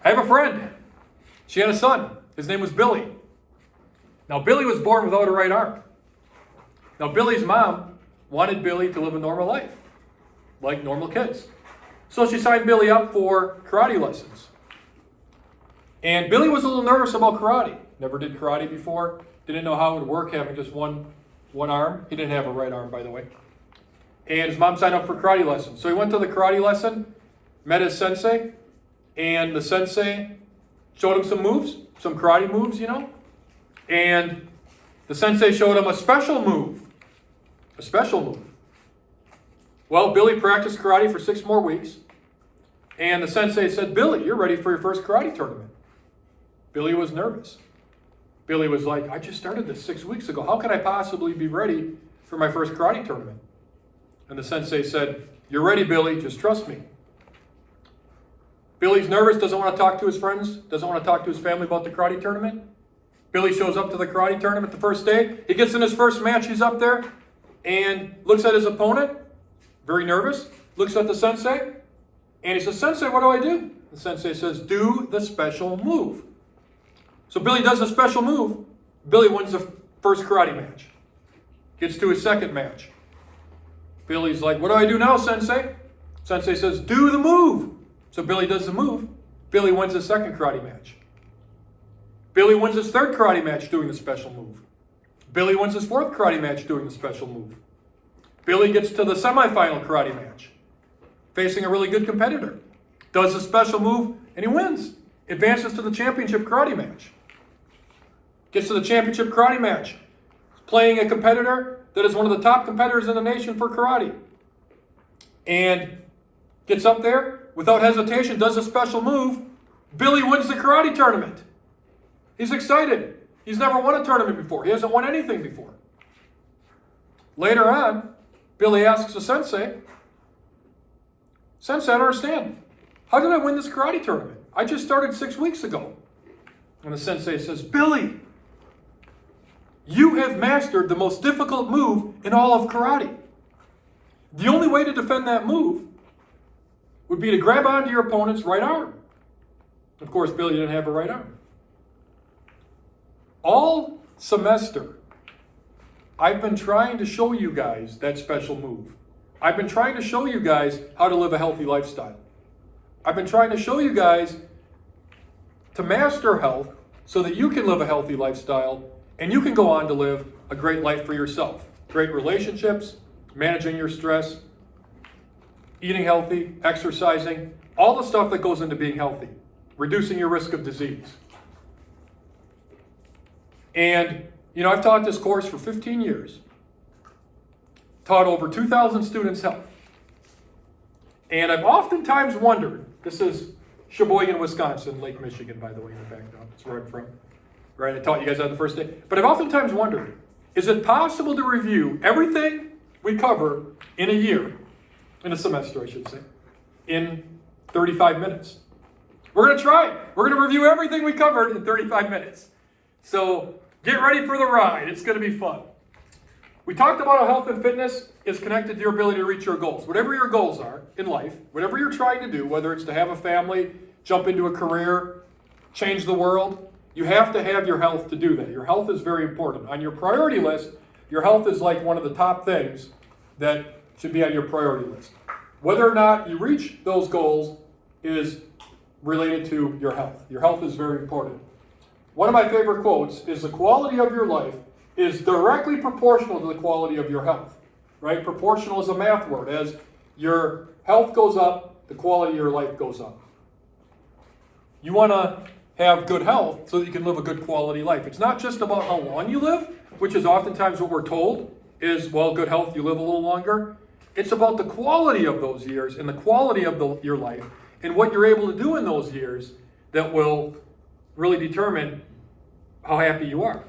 I have a friend. She had a son. His name was Billy. Now, Billy was born without a right arm. Now, Billy's mom wanted Billy to live a normal life, like normal kids. So she signed Billy up for karate lessons. And Billy was a little nervous about karate. Never did karate before. Didn't know how it would work having just one arm. He didn't have a right arm, by the way. And his mom signed up for karate lessons. So he went to the karate lesson, met his sensei, and the sensei showed him some moves, some karate moves, And the sensei showed him a special move. A special move. Well, Billy practiced karate for 6 more weeks. And the sensei said, Billy, you're ready for your first karate tournament. Billy was nervous. Billy was like, I just started this 6 weeks ago. How could I possibly be ready for my first karate tournament? And the sensei said, you're ready, Billy. Just trust me. Billy's nervous, doesn't want to talk to his friends, doesn't want to talk to his family about the karate tournament. Billy shows up to the karate tournament the first day. He gets in his first match. He's up there and looks at his opponent, very nervous, looks at the sensei, and he says, Sensei, what do I do? The sensei says, do the special move. So Billy does the special move. Billy wins the first karate match. Gets to his second match. Billy's like, what do I do now, Sensei? Sensei says, do the move. So Billy does the move. Billy wins his second karate match. Billy wins his third karate match doing the special move. Billy wins his fourth karate match doing the special move. Billy gets to the semifinal karate match, facing a really good competitor. Does the special move, and he wins. Advances to the championship karate match. Gets to the championship karate match, playing a competitor that is one of the top competitors in the nation for karate. And gets up there, without hesitation, does a special move. Billy wins the karate tournament. He's excited. He's never won a tournament before. He hasn't won anything before. Later on, Billy asks the sensei, Sensei, I don't understand. How did I win this karate tournament? I just started 6 weeks ago. And the sensei says, Billy, you have mastered the most difficult move in all of karate. The only way to defend that move would be to grab onto your opponent's right arm. Of course, Billy didn't have a right arm. All semester, I've been trying to show you guys that special move. I've been trying to show you guys how to live a healthy lifestyle. I've been trying to show you guys to master health so that you can live a healthy lifestyle and you can go on to live a great life for yourself. Great relationships, managing your stress, eating healthy, exercising, all the stuff that goes into being healthy, reducing your risk of disease. And, I've taught this course for 15 years. Taught over 2,000 students health. And I've oftentimes wondered, this is Sheboygan, Wisconsin, Lake Michigan, by the way, in the background. That's where I'm from. Right, I taught you guys that the first day. But I've oftentimes wondered, is it possible to review everything we cover in a year, in a semester, I should say, in 35 minutes? We're going to try it. We're going to review everything we covered in 35 minutes. So get ready for the ride. It's going to be fun. We talked about how health and fitness is connected to your ability to reach your goals. Whatever your goals are in life, whatever you're trying to do, whether it's to have a family, jump into a career, change the world, you have to have your health to do that. Your health is very important. On your priority list, your health is like one of the top things that should be on your priority list. Whether or not you reach those goals is related to your health. Your health is very important. One of my favorite quotes is the quality of your life is directly proportional to the quality of your health. Right? Proportional is a math word. As your health goes up, the quality of your life goes up. You want to have good health so that you can live a good quality life. It's not just about how long you live, which is oftentimes what we're told is, well, good health, you live a little longer. It's about the quality of those years and the quality of your life and what you're able to do in those years that will really determine how happy you are.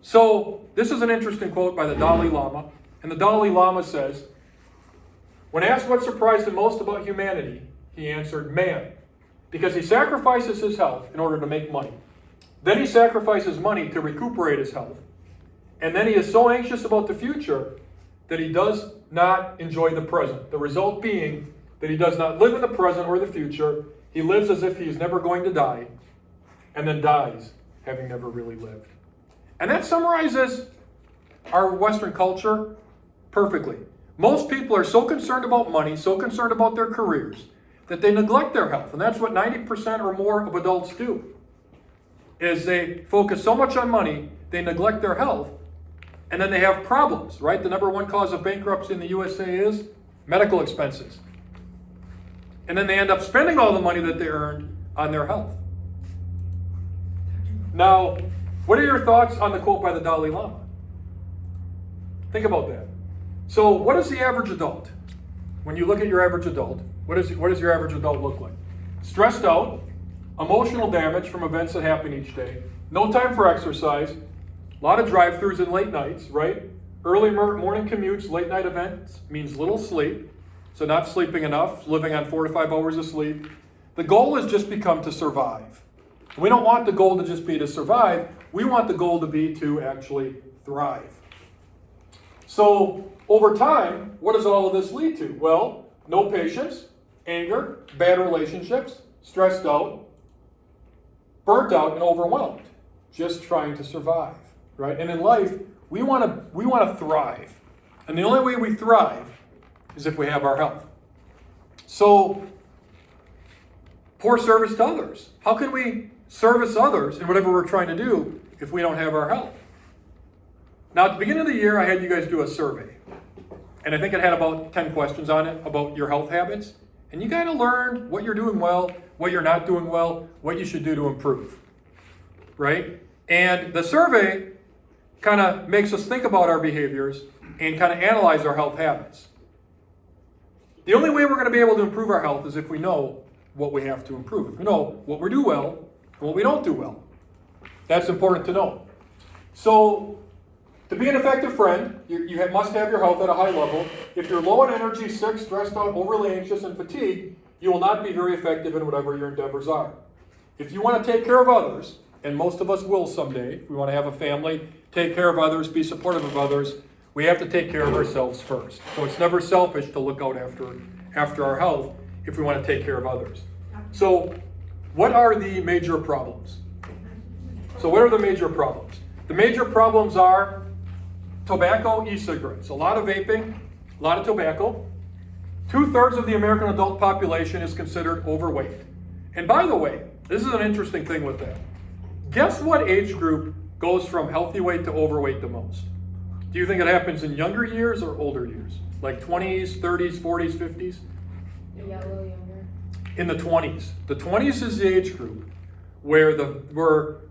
So this is an interesting quote by the Dalai Lama. And the Dalai Lama says, when asked what surprised him most about humanity, he answered, man, because he sacrifices his health in order to make money. Then he sacrifices money to recuperate his health. And then he is so anxious about the future that he does not enjoy the present. The result being that he does not live in the present or the future. He lives as if he is never going to die, and then dies having never really lived. And that summarizes our Western culture perfectly. Most people are so concerned about money, so concerned about their careers, that they neglect their health. And that's what 90% or more of adults do, is they focus so much on money, they neglect their health, and then they have problems, right? The number one cause of bankruptcy in the USA is medical expenses. And then they end up spending all the money that they earned on their health. Now, what are your thoughts on the quote by the Dalai Lama? Think about that. So, what is the average adult? When you look at your average adult, what does your average adult look like? Stressed out, emotional damage from events that happen each day, no time for exercise, a lot of drive-thrus and late nights, right? Early morning commutes, late night events means little sleep, so not sleeping enough, living on 4 to 5 hours of sleep. The goal has just become to survive. We don't want the goal to just be to survive. We want the goal to be to actually thrive. So, over time, what does all of this lead to? Well, no patience, anger, bad relationships, stressed out, burnt out, and overwhelmed, just trying to survive, right? And in life, we want to thrive. And the only way we thrive is if we have our health. So, poor service to others. How can we service others in whatever we're trying to do if we don't have our health? Now, at the beginning of the year, I had you guys do a survey. And I think it had about 10 questions on it about your health habits. And you kind of learned what you're doing well, what you're not doing well, what you should do to improve, right? And the survey kind of makes us think about our behaviors and kind of analyze our health habits. The only way we're going to be able to improve our health is if we know what we have to improve. If we know what we do well and what we don't do well. That's important to know. So, to be an effective friend, you must have your health at a high level. If you're low on energy, sick, stressed out, overly anxious, and fatigued, you will not be very effective in whatever your endeavors are. If you want to take care of others, and most of us will someday, if we want to have a family, take care of others, be supportive of others, we have to take care of ourselves first. So it's never selfish to look out after our health if we want to take care of others. So what are the major problems? So what are the major problems? The major problems are tobacco, e-cigarettes, a lot of vaping, a lot of tobacco. 2/3 of the American adult population is considered overweight. And by the way, this is an interesting thing with that. Guess what age group goes from healthy weight to overweight the most? Do you think it happens in younger years or older years? Like 20s, 30s, 40s, 50s? Yeah, a little younger. In the 20s. The 20s is the age group where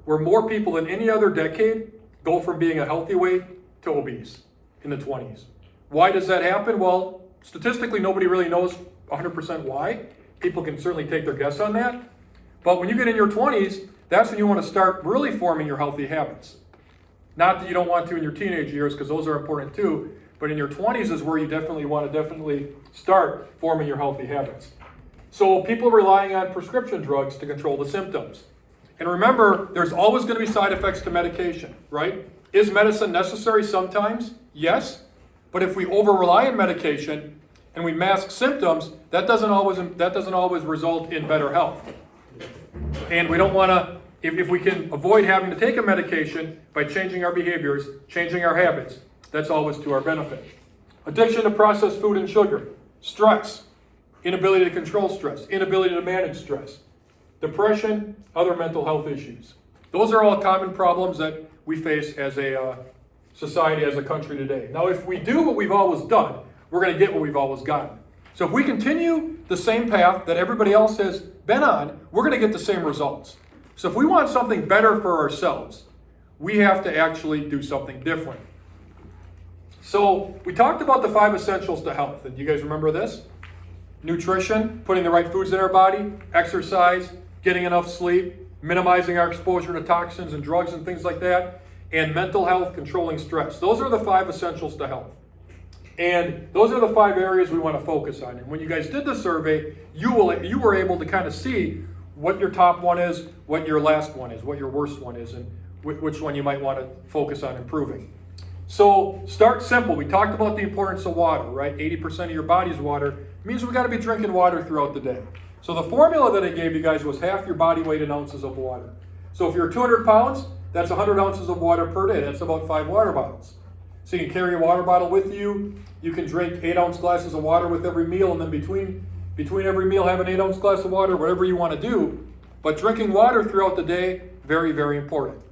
more people than any other decade go from being a healthy weight to obese in the 20s. Why does that happen? Well, statistically, nobody really knows 100% why. People can certainly take their guess on that. But when you get in your 20s, that's when you want to start really forming your healthy habits. Not that you don't want to in your teenage years, because those are important too, but in your 20s is where you definitely want to start forming your healthy habits. So people relying on prescription drugs to control the symptoms. And remember, there's always going to be side effects to medication, right? Is medicine necessary sometimes? Yes. But if we over-rely on medication and we mask symptoms, that doesn't always result in better health. And we don't want to, if we can avoid having to take a medication by changing our behaviors, changing our habits, that's always to our benefit. Addiction to processed food and sugar, stress, inability to control stress, inability to manage stress, depression, other mental health issues. Those are all common problems that we face as a society, as a country today. Now, if we do what we've always done, we're going to get what we've always gotten. So if we continue the same path that everybody else has been on, we're going to get the same results. So if we want something better for ourselves, we have to actually do something different. So we talked about the 5 essentials to health. And do you guys remember this? Nutrition, putting the right foods in our body, exercise, getting enough sleep, minimizing our exposure to toxins and drugs and things like that, and mental health, controlling stress. Those are the 5 essentials to health. And those are the 5 areas we want to focus on. And when you guys did the survey, you were able to kind of see what your top one is, what your last one is, what your worst one is, and which one you might want to focus on improving. So start simple. We talked about the importance of water, right? 80% of your body's water. means we got to be drinking water throughout the day. So the formula that I gave you guys was half your body weight in ounces of water. So if you're 200 pounds, that's 100 ounces of water per day. That's about 5 water bottles. So you can carry a water bottle with you. You can drink 8-ounce glasses of water with every meal, and then between every meal have an 8-ounce glass of water, whatever you want to do. But drinking water throughout the day, very, very important.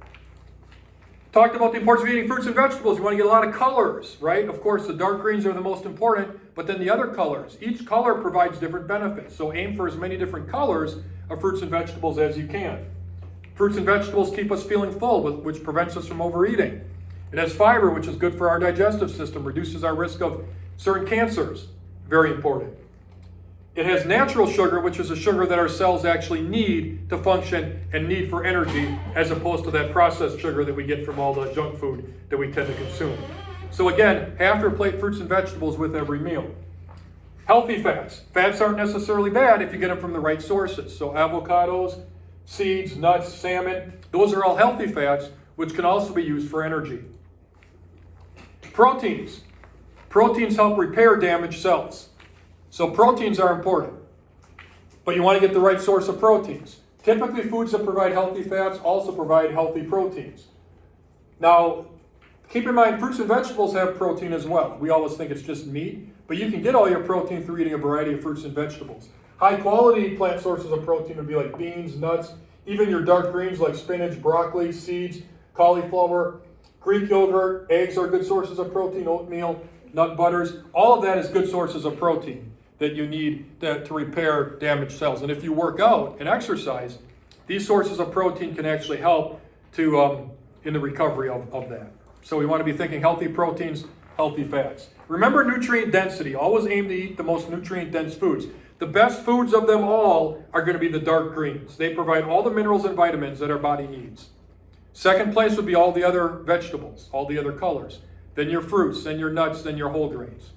Talked about the importance of eating fruits and vegetables. You want to get a lot of colors, right? Of course, the dark greens are the most important, but then the other colors. Each color provides different benefits. So aim for as many different colors of fruits and vegetables as you can. Fruits and vegetables keep us feeling full, which prevents us from overeating. It has fiber, which is good for our digestive system, reduces our risk of certain cancers. Very important. It has natural sugar, which is a sugar that our cells actually need to function and need for energy, as opposed to that processed sugar that we get from all the junk food that we tend to consume. So again, half your plate fruits and vegetables with every meal. Healthy fats. Fats aren't necessarily bad if you get them from the right sources. So avocados, seeds, nuts, salmon, those are all healthy fats, which can also be used for energy. Proteins. Proteins help repair damaged cells. So proteins are important, but you want to get the right source of proteins. Typically, foods that provide healthy fats also provide healthy proteins. Now, keep in mind, fruits and vegetables have protein as well. We always think it's just meat, but you can get all your protein through eating a variety of fruits and vegetables. High quality plant sources of protein would be like beans, nuts, even your dark greens like spinach, broccoli, seeds, cauliflower, Greek yogurt, eggs are good sources of protein, oatmeal, nut butters. All of that is good sources of protein that you need to repair damaged cells. And if you work out and exercise, these sources of protein can actually help to in the recovery of that. So we want to be thinking healthy proteins, healthy fats. Remember nutrient density. Always aim to eat the most nutrient-dense foods. The best foods of them all are going to be the dark greens. They provide all the minerals and vitamins that our body needs. Second place would be all the other vegetables, all the other colors. Then your fruits, then your nuts, then your whole grains.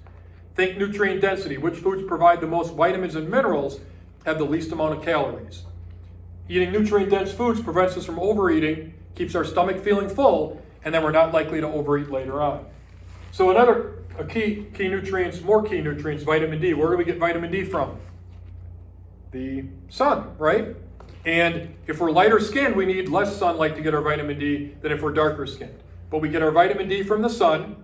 Think nutrient density. Which foods provide the most vitamins and minerals have the least amount of calories? Eating nutrient-dense foods prevents us from overeating, keeps our stomach feeling full, and then we're not likely to overeat later on. So key nutrients, vitamin D. Where do we get vitamin D from? The sun, right? And if we're lighter skinned, we need less sunlight to get our vitamin D than if we're darker skinned. But we get our vitamin D from the sun,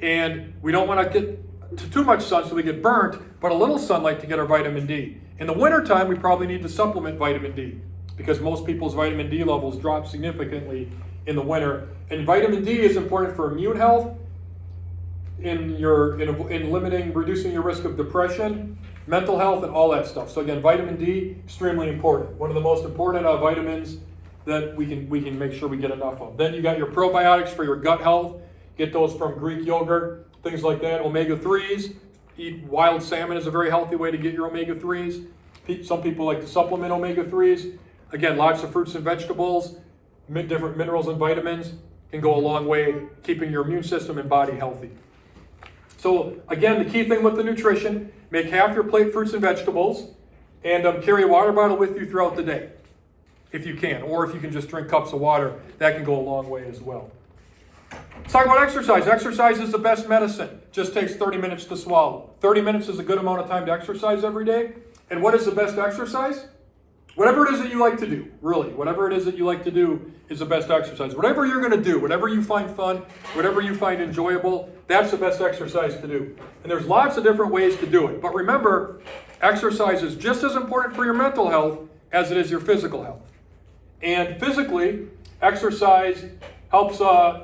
and we don't want to get to too much sun so we get burnt, but a little sunlight to get our vitamin D. In the wintertime, we probably need to supplement vitamin D because most people's vitamin D levels drop significantly in the winter. And vitamin D is important for immune health, in reducing your risk of depression, mental health, and all that stuff. So again, vitamin D, extremely important. One of the most important vitamins that we can make sure we get enough of. Then you got your probiotics for your gut health. Get those from Greek yogurt, things like that. Omega-3s. Eat wild salmon is a very healthy way to get your omega-3s. Some people like to supplement omega-3s. Again, lots of fruits and vegetables, different minerals and vitamins can go a long way keeping your immune system and body healthy. So again, the key thing with the nutrition, make half your plate fruits and vegetables, and carry a water bottle with you throughout the day, if you can. Or if you can just drink cups of water, that can go a long way as well. Let's talk about exercise. Exercise is the best medicine. Just takes 30 minutes to swallow. 30 minutes is a good amount of time to exercise every day. And what is the best exercise? Whatever it is that you like to do, really. Whatever it is that you like to do is the best exercise. Whatever you're going to do, whatever you find fun, whatever you find enjoyable, that's the best exercise to do. And there's lots of different ways to do it. But remember, exercise is just as important for your mental health as it is your physical health. And physically, exercise helps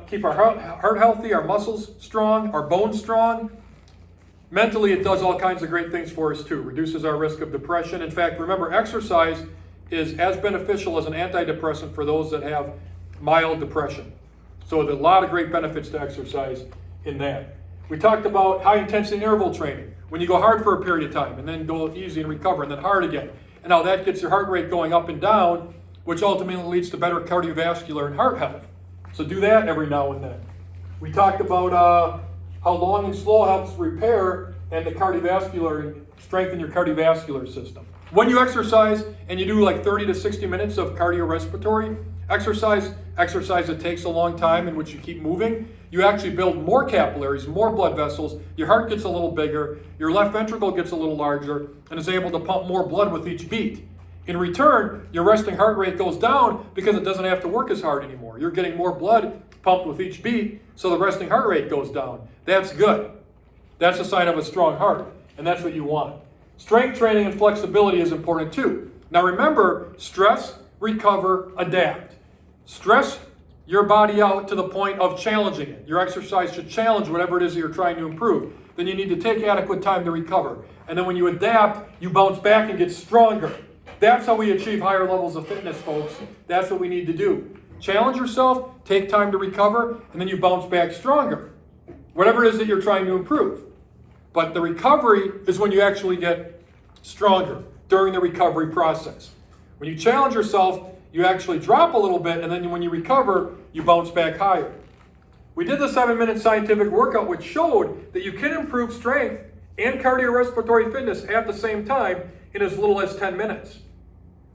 keep our heart healthy, our muscles strong, our bones strong. Mentally, it does all kinds of great things for us too. Reduces our risk of depression. In fact, remember, exercise is as beneficial as an antidepressant for those that have mild depression. So there's a lot of great benefits to exercise in that. We talked about high-intensity interval training. When you go hard for a period of time and then go easy and recover and then hard again. And now that gets your heart rate going up and down, which ultimately leads to better cardiovascular and heart health. So do that every now and then. We talked about how long and slow helps repair and the cardiovascular, strengthen your cardiovascular system. When you exercise and you do like 30 to 60 minutes of cardiorespiratory exercise that takes a long time in which you keep moving, you actually build more capillaries, more blood vessels, your heart gets a little bigger, your left ventricle gets a little larger, and is able to pump more blood with each beat. In return, your resting heart rate goes down because it doesn't have to work as hard anymore. You're getting more blood pumped with each beat, so the resting heart rate goes down. That's good. That's a sign of a strong heart, and that's what you want. Strength training and flexibility is important too. Now remember, stress, recover, adapt. Stress your body out to the point of challenging it. Your exercise should challenge whatever it is that you're trying to improve. Then you need to take adequate time to recover. And then when you adapt, you bounce back and get stronger. That's how we achieve higher levels of fitness, folks. That's what we need to do. Challenge yourself, take time to recover, and then you bounce back stronger. Whatever it is that you're trying to improve. But the recovery is when you actually get stronger during the recovery process. When you challenge yourself, you actually drop a little bit, and then when you recover, you bounce back higher. We did the 7-minute scientific workout, which showed that you can improve strength and cardiorespiratory fitness at the same time in as little as 10 minutes.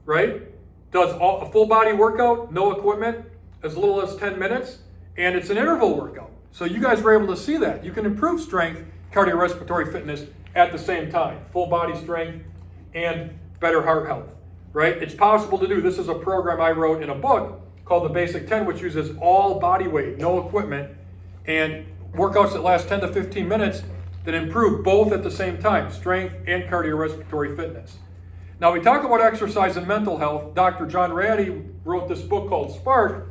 Right? Does a full body workout, no equipment, as little as 10 minutes, and it's an interval workout. So you guys were able to see that. You can improve strength, cardiorespiratory fitness at the same time. Full body strength and better heart health. Right? It's possible to do. This is a program I wrote in a book called The Basic 10, which uses all body weight, no equipment, and workouts that last 10 to 15 minutes that improve both at the same time, strength and cardiorespiratory fitness. Now we talk about exercise and mental health. Dr. John Ratty wrote this book called Spark,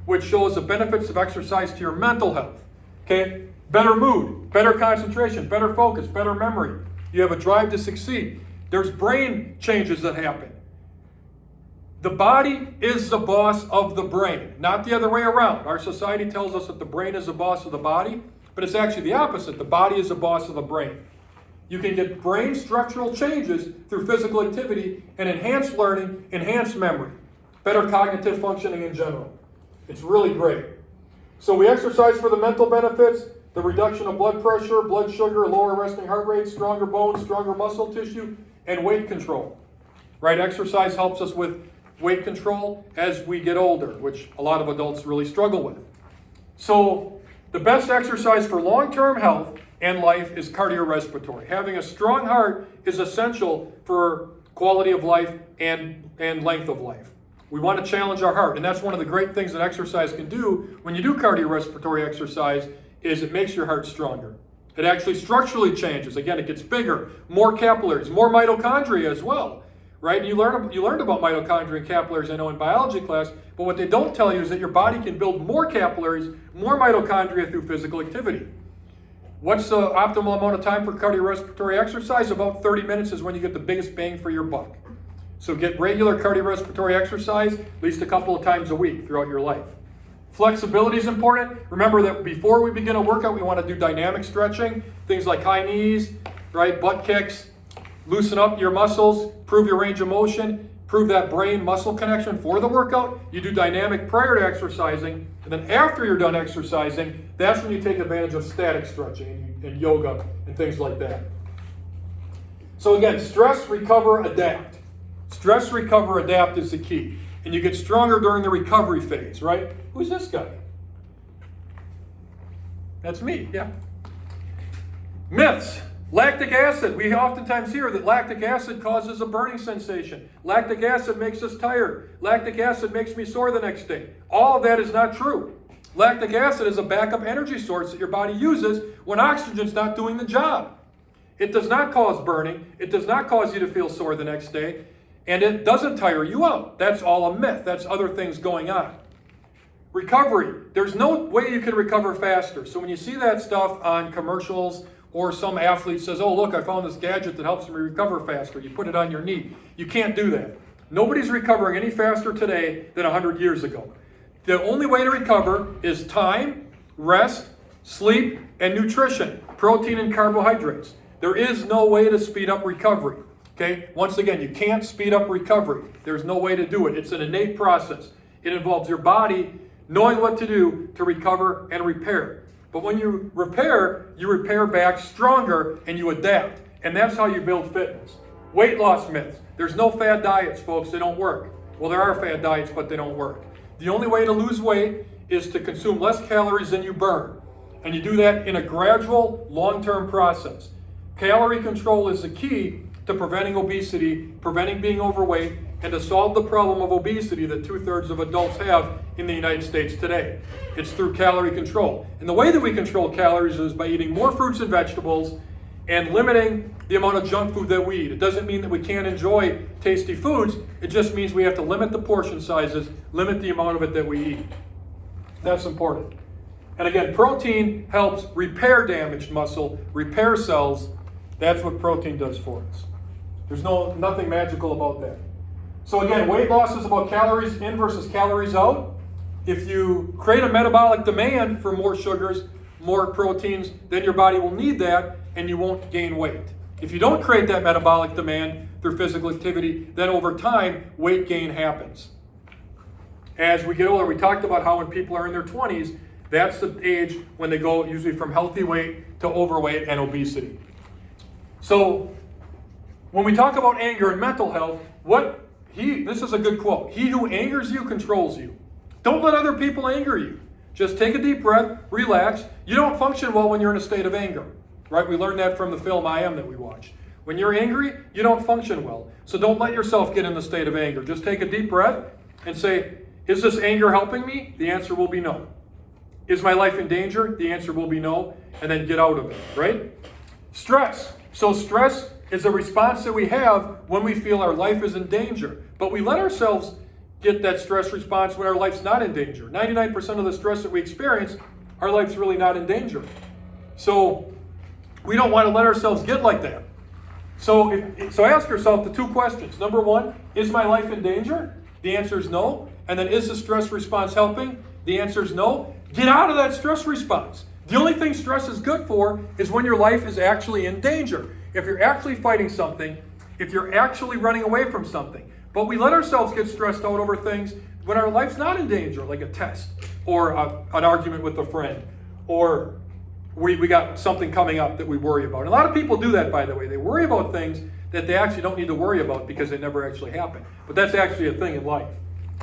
which shows the benefits of exercise to your mental health. Okay? Better mood, better concentration, better focus, better memory. You have a drive to succeed. There's brain changes that happen. The body is the boss of the brain, not the other way around. Our society tells us that the brain is the boss of the body, but it's actually the opposite. The body is the boss of the brain. You can get brain structural changes through physical activity and enhanced learning, enhanced memory, better cognitive functioning in general. It's really great. So we exercise for the mental benefits, the reduction of blood pressure, blood sugar, lower resting heart rate, stronger bones, stronger muscle tissue, and weight control. Right? Exercise helps us with weight control as we get older, which a lot of adults really struggle with. So the best exercise for long-term health and life is cardiorespiratory. Having a strong heart is essential for quality of life and length of life. We want to challenge our heart, and that's one of the great things that exercise can do when you do cardiorespiratory exercise is it makes your heart stronger. It actually structurally changes. Again, it gets bigger, more capillaries, more mitochondria as well. Right? You learned about mitochondria and capillaries, I know, in biology class, but what they don't tell you is that your body can build more capillaries, more mitochondria through physical activity. What's the optimal amount of time for cardiorespiratory exercise? About 30 minutes is when you get the biggest bang for your buck. So get regular cardiorespiratory exercise at least a couple of times a week throughout your life. Flexibility is important. Remember that before we begin a workout, we want to do dynamic stretching, things like high knees, right, butt kicks. Loosen up your muscles, improve your range of motion, improve that brain-muscle connection for the workout. You do dynamic prior to exercising, and then after you're done exercising, that's when you take advantage of static stretching and yoga and things like that. So again, stress, recover, adapt. Stress, recover, adapt is the key. And you get stronger during the recovery phase, right? Who's this guy? That's me, yeah. Myths. Lactic acid. We oftentimes hear that lactic acid causes a burning sensation. Lactic acid makes us tired. Lactic acid makes me sore the next day. All of that is not true. Lactic acid is a backup energy source that your body uses when oxygen's not doing the job. It does not cause burning. It does not cause you to feel sore the next day. And it doesn't tire you out. That's all a myth. That's other things going on. Recovery. There's no way you can recover faster. So when you see that stuff on commercials, or some athlete says, oh, look, I found this gadget that helps me recover faster. You put it on your knee. You can't do that. Nobody's recovering any faster today than 100 years ago. The only way to recover is time, rest, sleep, and nutrition, protein and carbohydrates. There is no way to speed up recovery. Okay? Once again, you can't speed up recovery. There's no way to do it. It's an innate process. It involves your body knowing what to do to recover and repair. But when you repair back stronger and you adapt. And that's how you build fitness. Weight loss myths. There's no fad diets, folks. They don't work. Well, there are fad diets, but they don't work. The only way to lose weight is to consume less calories than you burn. And you do that in a gradual, long-term process. Calorie control is the key to preventing obesity, preventing being overweight, and to solve the problem of obesity that 2/3 of adults have in the United States today. It's through calorie control. And the way that we control calories is by eating more fruits and vegetables and limiting the amount of junk food that we eat. It doesn't mean that we can't enjoy tasty foods. It just means we have to limit the portion sizes, limit the amount of it that we eat. That's important. And again, protein helps repair damaged muscle, repair cells. That's what protein does for us. There's nothing magical about that. So again, weight loss is about calories in versus calories out. If you create a metabolic demand for more sugars, more proteins, then your body will need that and you won't gain weight. If you don't create that metabolic demand through physical activity, then over time, weight gain happens. As we get older, we talked about how when people are in their 20s, that's the age when they go usually from healthy weight to overweight and obesity. So when we talk about anger and mental health, this is a good quote. He who angers you controls you. Don't let other people anger you. Just take a deep breath, relax. You don't function well when you're in a state of anger, right? We learned that from the film I Am that we watched. When you're angry, you don't function well. So don't let yourself get in the state of anger. Just take a deep breath and say, is this anger helping me? The answer will be no. Is my life in danger? The answer will be no. And then get out of it, right? Stress. So stress is a response that we have when we feel our life is in danger. But we let ourselves get that stress response when our life's not in danger. 99% of the stress that we experience, our life's really not in danger. So we don't want to let ourselves get like that. So ask yourself the two questions. Number one, is my life in danger? The answer is no. And then is the stress response helping? The answer is no. Get out of that stress response. The only thing stress is good for is when your life is actually in danger. If you're actually fighting something, if you're actually running away from something. But we let ourselves get stressed out over things when our life's not in danger, like a test or an argument with a friend, or we got something coming up that we worry about. And a lot of people do that, by the way. They worry about things that they actually don't need to worry about because they never actually happen. But that's actually a thing in life,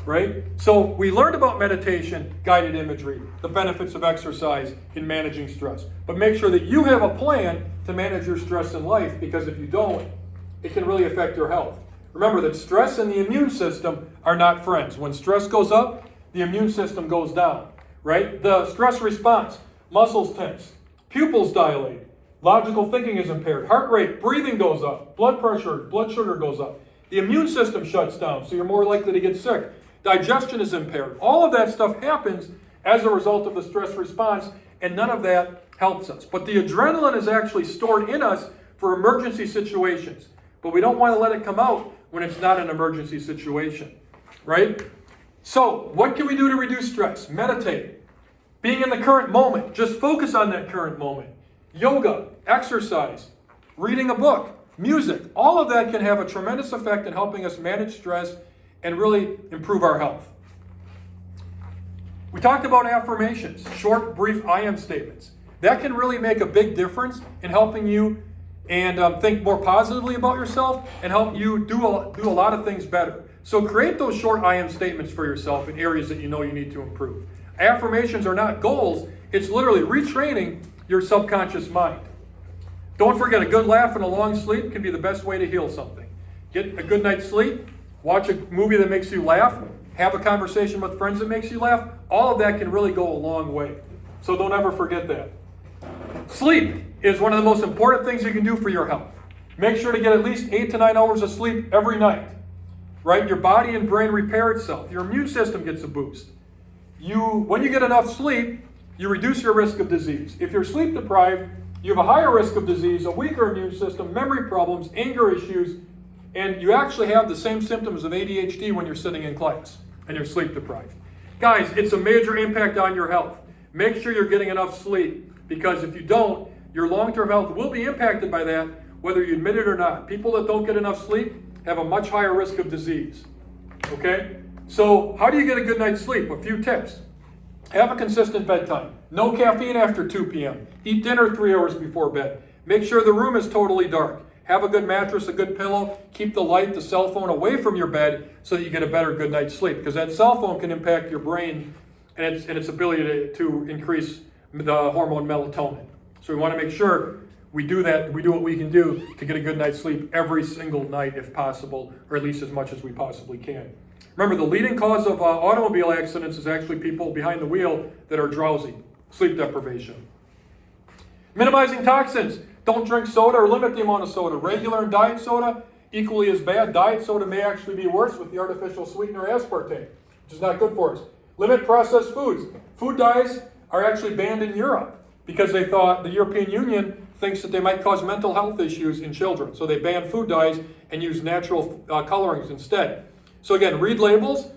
right? So we learned about meditation, guided imagery, the benefits of exercise in managing stress. But make sure that you have a plan to manage your stress in life, because if you don't, it can really affect your health. Remember that stress and the immune system are not friends. When stress goes up, the immune system goes down, right? The stress response, muscles tense, pupils dilate, logical thinking is impaired, heart rate, breathing goes up, blood pressure, blood sugar goes up. The immune system shuts down, so you're more likely to get sick. Digestion is impaired. All of that stuff happens as a result of the stress response, and none of that helps us. But the adrenaline is actually stored in us for emergency situations. But we don't want to let it come out when it's not an emergency situation, right? So, what can we do to reduce stress? Meditate. Being in the current moment. Just focus on that current moment. Yoga, exercise, reading a book, music. All of that can have a tremendous effect in helping us manage stress and really improve our health. We talked about affirmations, short, brief I am statements. That can really make a big difference in helping you and think more positively about yourself and help you do a lot of things better. So create those short I am statements for yourself in areas that you know you need to improve. Affirmations are not goals. It's literally retraining your subconscious mind. Don't forget, a good laugh and a long sleep can be the best way to heal something. Get a good night's sleep, watch a movie that makes you laugh, have a conversation with friends that makes you laugh. All of that can really go a long way. So don't ever forget that. Sleep is one of the most important things you can do for your health. Make sure to get at least 8 to 9 hours of sleep every night. Right? Your body and brain repair itself. Your immune system gets a boost. When you get enough sleep, you reduce your risk of disease. If you're sleep deprived, you have a higher risk of disease, a weaker immune system, memory problems, anger issues, and you actually have the same symptoms of ADHD when you're sitting in class and you're sleep deprived. Guys, it's a major impact on your health. Make sure you're getting enough sleep, because if you don't, your long-term health will be impacted by that, whether you admit it or not. People that don't get enough sleep have a much higher risk of disease. Okay? So how do you get a good night's sleep? A few tips. Have a consistent bedtime. No caffeine after 2 p.m. Eat dinner 3 hours before bed. Make sure the room is totally dark. Have a good mattress, a good pillow. Keep the light, the cell phone away from your bed so that you get a better good night's sleep, because that cell phone can impact your brain and its ability to increase the hormone melatonin. So we want to make sure we do that, we do what we can do to get a good night's sleep every single night if possible, or at least as much as we possibly can. Remember, the leading cause of automobile accidents is actually people behind the wheel that are drowsy, sleep deprivation. Minimizing toxins. Don't drink soda or limit the amount of soda. Regular and diet soda, equally as bad. Diet soda may actually be worse with the artificial sweetener aspartame, which is not good for us. Limit processed foods. Food dyes are actually banned in Europe because they thought the European Union thinks that they might cause mental health issues in children. So they ban food dyes and use natural colorings instead. So again, read labels,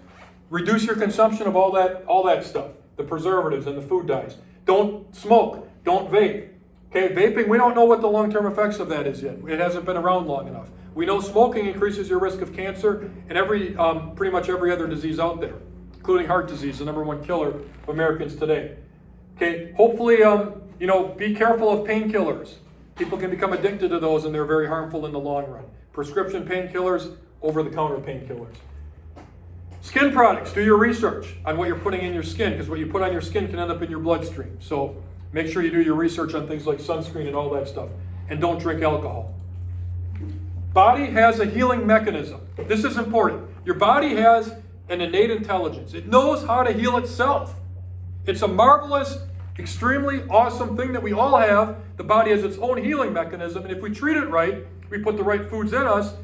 reduce your consumption of all that stuff, the preservatives and the food dyes. Don't smoke, don't vape. Okay, vaping, we don't know what the long-term effects of that is yet. It hasn't been around long enough. We know smoking increases your risk of cancer and pretty much every other disease out there, including heart disease, the number one killer of Americans today. Okay, hopefully, be careful of painkillers. People can become addicted to those and they're very harmful in the long run. Prescription painkillers, over-the-counter painkillers. Skin products, do your research on what you're putting in your skin, because what you put on your skin can end up in your bloodstream. So make sure you do your research on things like sunscreen and all that stuff. And don't drink alcohol. Body has a healing mechanism. This is important. Your body has an innate intelligence. It knows how to heal itself. It's a marvelous, extremely awesome thing that we all have. The body has its own healing mechanism, and if we treat it right, we put the right foods in us,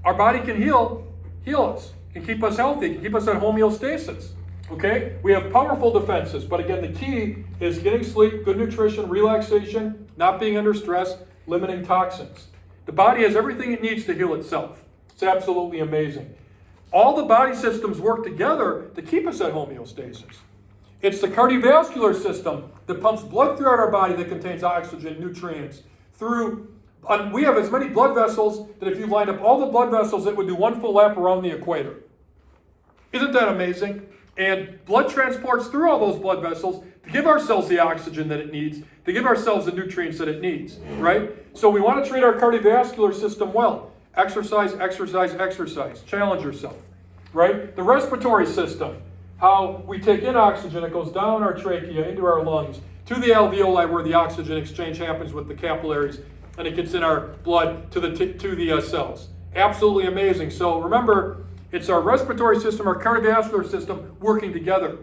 our body can heal us, can keep us healthy, can keep us at homeostasis. Okay? We have powerful defenses, but again, the key is getting sleep, good nutrition, relaxation, not being under stress, limiting toxins. The body has everything it needs to heal itself. It's absolutely amazing. All the body systems work together to keep us at homeostasis. It's the cardiovascular system that pumps blood throughout our body that contains oxygen, nutrients. We have as many blood vessels that if you lined up all the blood vessels, it would do one full lap around the equator. Isn't that amazing? And blood transports through all those blood vessels to give our cells the oxygen that it needs, to give our cells the nutrients that it needs, right? So we want to treat our cardiovascular system well. Exercise, exercise, exercise. Challenge yourself, right? The respiratory system, how we take in oxygen, it goes down our trachea, into our lungs, to the alveoli where the oxygen exchange happens with the capillaries, and it gets in our blood to the cells. Absolutely amazing. So remember, it's our respiratory system, our cardiovascular system working together.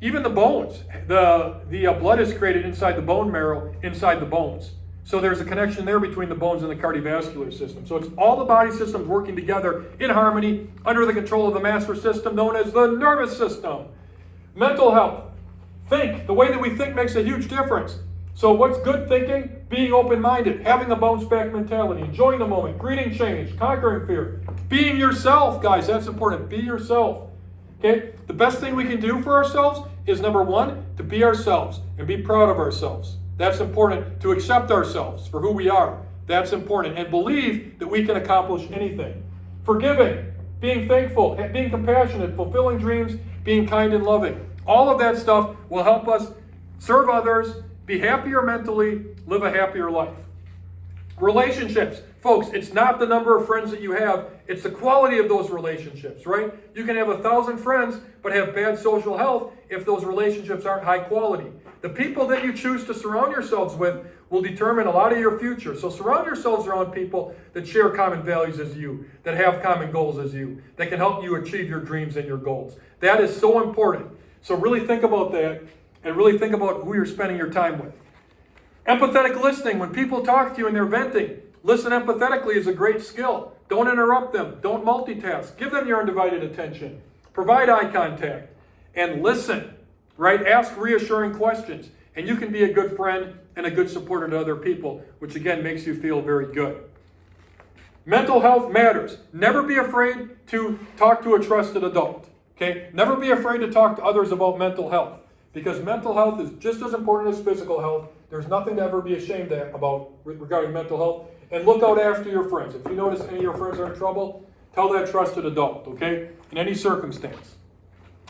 Even the bones, the blood is created inside the bone marrow, inside the bones. So there's a connection there between the bones and the cardiovascular system. So it's all the body systems working together in harmony under the control of the master system known as the nervous system. Mental health. Think. The way that we think makes a huge difference. So what's good thinking? Being open-minded, having a bounce-back mentality, enjoying the moment, greeting change, conquering fear. Being yourself, guys, that's important. Be yourself. Okay? The best thing we can do for ourselves is, number one, to be ourselves and be proud of ourselves. That's important. To accept ourselves for who we are. That's important. And believe that we can accomplish anything. Forgiving, being thankful, being compassionate, fulfilling dreams, being kind and loving. All of that stuff will help us serve others, be happier mentally, live a happier life. Relationships. Folks, it's not the number of friends that you have, it's the quality of those relationships, right? You can have 1,000 friends, but have bad social health if those relationships aren't high quality. The people that you choose to surround yourselves with will determine a lot of your future. So surround yourselves around people that share common values as you, that have common goals as you, that can help you achieve your dreams and your goals. That is so important. So really think about that, and really think about who you're spending your time with. Empathetic listening. When people talk to you and they're venting, listen empathetically is a great skill. Don't interrupt them. Don't multitask. Give them your undivided attention. Provide eye contact. And listen, right? Ask reassuring questions. And you can be a good friend and a good supporter to other people, which again makes you feel very good. Mental health matters. Never be afraid to talk to a trusted adult. Okay? Never be afraid to talk to others about mental health. Because mental health is just as important as physical health. There's nothing to ever be ashamed about regarding mental health. And look out after your friends. If you notice any of your friends are in trouble, tell that trusted adult, okay? In any circumstance.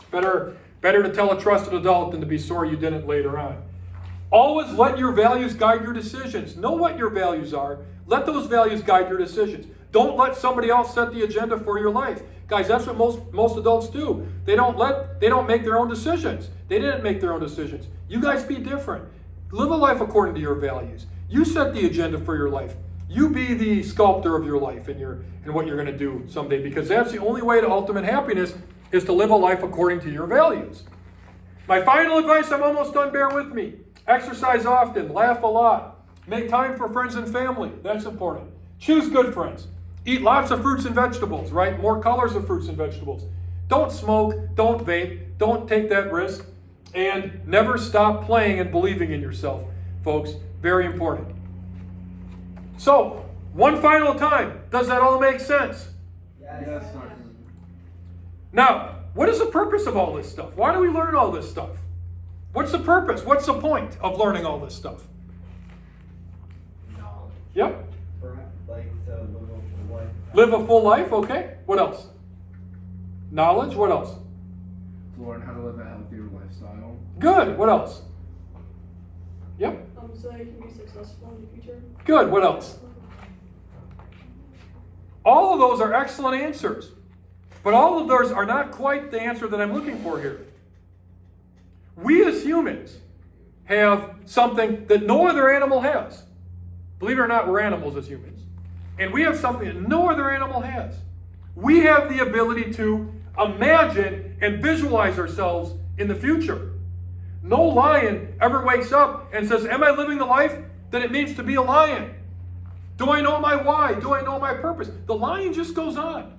Better to tell a trusted adult than to be sorry you didn't later on. Always let your values guide your decisions. Know what your values are. Let those values guide your decisions. Don't let somebody else set the agenda for your life. Guys, that's what most adults do. They don't make their own decisions. They didn't make their own decisions. You guys be different. Live a life according to your values. You set the agenda for your life. You be the sculptor of your life and what you're going to do someday, because that's the only way to ultimate happiness is to live a life according to your values. My final advice, I'm almost done, bear with me. Exercise often, laugh a lot. Make time for friends and family. That's important. Choose good friends. Eat lots of fruits and vegetables, right? More colors of fruits and vegetables. Don't smoke, don't vape, don't take that risk. And never stop playing and believing in yourself, folks. Very important. So, one final time. Does that all make sense? Yes. Now, what is the purpose of all this stuff? Why do we learn all this stuff? What's the purpose? What's the point of learning all this stuff? Knowledge. Yep. Like to live a full life. Live a full life, okay. What else? Knowledge, what else? To learn how to live a healthier lifestyle. Good, what else? Yep. So that you can be successful in the future. Good, what else? All of those are excellent answers. But all of those are not quite the answer that I'm looking for here. We as humans have something that no other animal has. Believe it or not, we're animals as humans. And we have something that no other animal has. We have the ability to imagine and visualize ourselves in the future. No lion ever wakes up and says, am I living the life that it means to be a lion? Do I know my why? Do I know my purpose? The lion just goes on.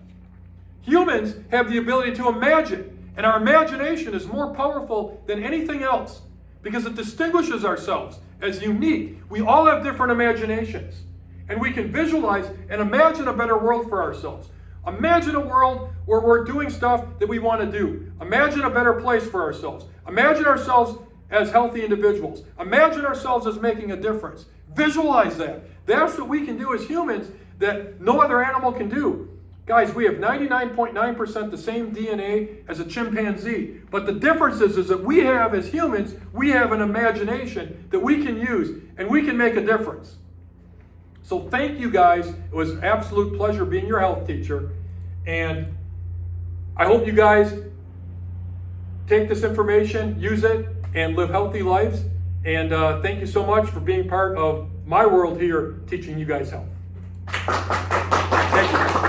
Humans have the ability to imagine, and our imagination is more powerful than anything else because it distinguishes ourselves as unique. We all have different imaginations, and we can visualize and imagine a better world for ourselves. Imagine a world where we're doing stuff that we want to do. Imagine a better place for ourselves. Imagine ourselves as healthy individuals. Imagine ourselves as making a difference. Visualize that. That's what we can do as humans that no other animal can do. Guys, we have 99.9% the same DNA as a chimpanzee. But the difference is that we have, as humans, we have an imagination that we can use, and we can make a difference. So thank you guys. It was an absolute pleasure being your health teacher. And I hope you guys take this information, use it, and live healthy lives. And thank you so much for being part of my world here, teaching you guys health. Thank you.